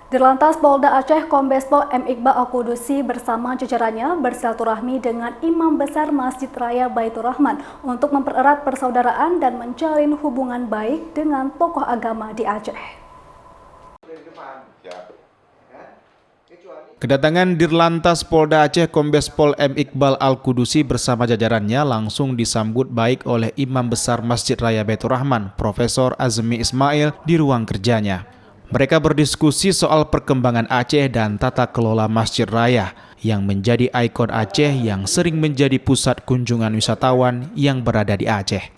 Dirlantas Polda Aceh Kombes Pol M. Iqbal Al-Qudusi bersama jajarannya bersilaturahmi dengan Imam Besar Masjid Raya Baitur Rahman untuk mempererat persaudaraan dan menjalin hubungan baik dengan tokoh agama di Aceh. Kedatangan Dirlantas Polda Aceh Kombes Pol M. Iqbal Al-Qudusi bersama jajarannya langsung disambut baik oleh Imam Besar Masjid Raya Baitur Rahman, Profesor Azmi Ismail di ruang kerjanya. Mereka berdiskusi soal perkembangan Aceh dan tata kelola Masjid Raya yang menjadi ikon Aceh yang sering menjadi pusat kunjungan wisatawan yang berada di Aceh.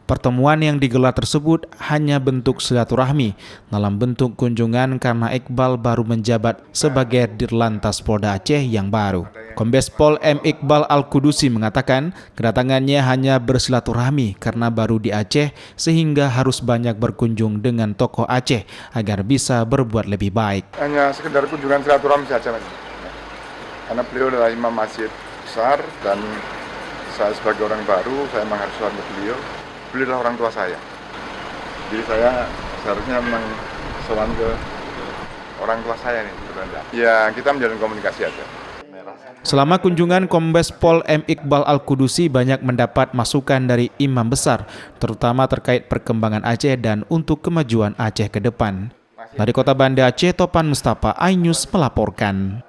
Pertemuan yang digelar tersebut hanya bentuk silaturahmi dalam bentuk kunjungan karena Iqbal baru menjabat sebagai Dirlantas Polda Aceh yang baru. Kombes Pol M. Iqbal Al-Qudusi mengatakan kedatangannya hanya bersilaturahmi karena baru di Aceh sehingga harus banyak berkunjung dengan tokoh Aceh agar bisa berbuat lebih baik. Hanya sekedar kunjungan silaturahmi saja, Mas. Karena beliau adalah imam masjid besar dan saya sebagai orang baru, saya memang harus hormat beliau. Beliau adalah orang tua saya. Jadi saya seharusnya memang sowan ke orang tua saya nih. Ya, kita menjalin komunikasi aja. Selama kunjungan, Kombes Pol M. Iqbal Al-Qudusi banyak mendapat masukan dari imam besar, terutama terkait perkembangan Aceh dan untuk kemajuan Aceh ke depan. Dari Kota Banda Aceh, Topan Mustafa, iNews melaporkan.